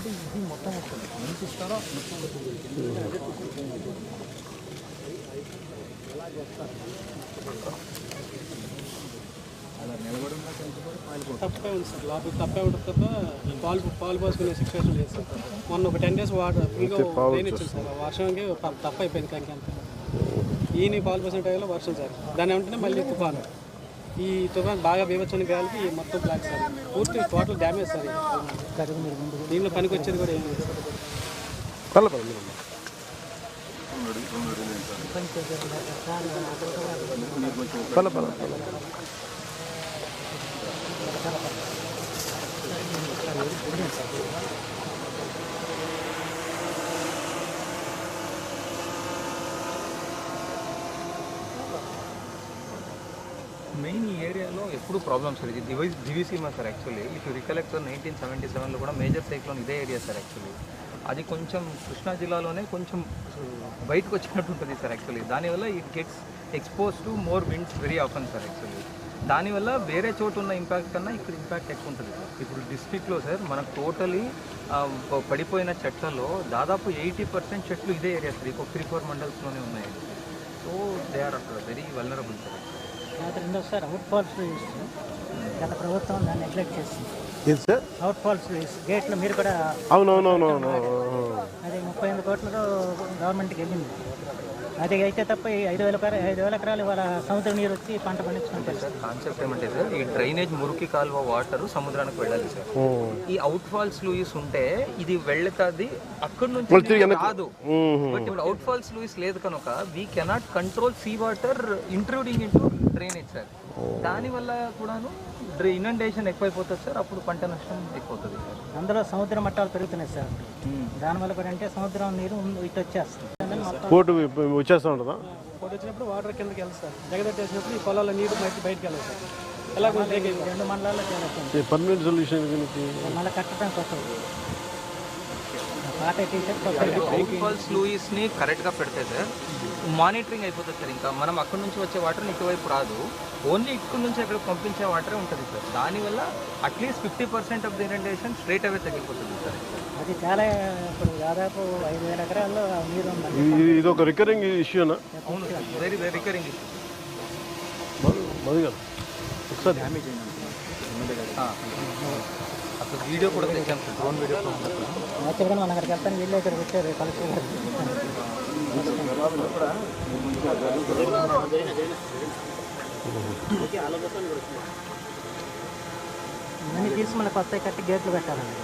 అంటే ఇది మొత్తం వస్తుంది ఎంత ఇస్తారో అలా నిలబడి తప్పే ఉంది సార్. లోపల తప్పే ఉంటుంది తప్ప పాలు పోసుకునే సిచ్యువేషన్ లేదు సార్. మొన్న ఒక 10 days వాటర్ ఫుల్గా రెయిన్ వచ్చింది సార్. వర్షంకి తప్ప అయిపోయింది కానీ అంత ఈయన పాలు పోసిన టైంలో వర్షం సార్. దాని వెంటనే మళ్ళీ తుఫాను. ఈ తుఫాన్ బాగా బీభత్సమైన గాలికి మొత్తం బ్లాక్ సార్. పూర్తి టోటల్ డ్యామేజ్ సార్. దీనిలో పనికి వచ్చేది కూడా ఏం లేదు సార్. మెయిన్ ఈ ఏరియాలో ఎప్పుడు ప్రాబ్లమ్స్ సార్. ఇది Diviseema sir. Actually if you recollect sir 1977లో కూడా మేజర్ సైక్లోన్ ఇదే ఏరియా సార్. యాక్చువల్లీ అది కొంచెం కృష్ణా జిల్లాలోనే కొంచెం బయటకు వచ్చినట్టు ఉంటుంది సార్. యాక్చువల్లీ దానివల్ల it gets expose to more winds very often sir. Actually దానివల్ల వేరే చోటు ఉన్న ఇంపాక్ట్ కన్నా ఇక్కడ ఇంపాక్ట్ ఎక్కువ ఉంటుంది సార్. ఇప్పుడు డిస్ట్రిక్ట్లో సార్ మనకు టోటలీ పడిపోయిన చెట్లలో దాదాపు 80% చెట్లు ఇదే ఏరియా సార్. ఇంకొక 3-4 మండల్స్లోనే ఉన్నాయి. So they are very vulnerable sir. రెండోసారి అవుట్ ఫాల్స్ గత ప్రభుత్వం దాన్ని నెగ్లెక్ట్ చేసింది. అవుట్ ఫాల్స్ గేట్లో మీరు కూడా అవునవునవునవును అది 38 కోట్లతో గవర్నమెంట్కి వెళ్ళింది. అది అయితే తప్ప 5,000 ఎకరాలు వాళ్ళ సముద్ర నీరు వచ్చి పంట పండించుకుంటారు సార్. కాన్సెప్ట్ ఏమంటే సార్, ఈ డ్రైనేజ్ మురికి కాలువ వాటర్ సముద్రానికి వెళ్ళాలి సార్. ఈ అవుట్ ఫాల్స్ లూయిస్ ఉంటే ఇది వెళ్తుంది అక్కడ నుంచి రాదు. బట్ ఇప్పుడు అవుట్ ఫాల్స్ లూయిస్ లేదు కనుక we cannot control sea water intruding into drainage sir. దానివల్ల కూడాను ఇనండేషన్ ఎక్కువైపోతుంది సార్. అప్పుడు పంట నష్టం ఎక్కువవుతుంది సార్. అందులో సముద్ర మట్టాలు పెరుగుతున్నాయి సార్. దానివల్ల కూడా అంటే సముద్రం నీరు ఇటు వచ్చేస్తుంది. కోటు వచ్చేస్తూ ఉంటుందా? కోటి వచ్చినప్పుడు వాటర్ కిందకి వెళ్తుంది సార్. జగదట్టేసినప్పుడు ఈ పొలాల నీరు బయటకు వెళ్ళదు సార్. ఎలా 2 మండలాల్లో చేరుతుంది. పర్మనెంట్ సొల్యూషన్ మళ్ళీ కట్టడం కొత్తది. అవుట్ ఫాల్స్ లూయిస్ని కరెక్ట్గా పెడితే సార్ మానిటరింగ్ అయిపోతుంది సార్. ఇంకా మనం అక్కడ నుంచి వచ్చే వాటర్ ఇటువైపు రాదు. ఓన్లీ ఇక్కడ నుంచి అక్కడ పంపించే వాటరే ఉంటుంది సార్. దానివల్ల at least 50% of the irritation straight away తగ్గిపోతుంది సార్. అది చాలా ఇప్పుడు దాదాపు 5,000 ఎకరాల్లో నీరు ఉంది. ఇది ఒక రికరింగ్ ఇష్యూనా? అవును sir, very very recurring issue. ఒకసారి డ్యామేజ్ అయింది అసలు వీడియో కూడా తెచ్చాను సార్. డ్రోన్ వీడియో యాక్చువల్గా మనం అక్కడికి వెళ్తాను. వీళ్ళు ఇక్కడ పెట్టారు కలెక్టర్ గారు. ఇవన్నీ తీసి మళ్ళీ కొత్త కట్టి గేట్లు పెట్టాలండి.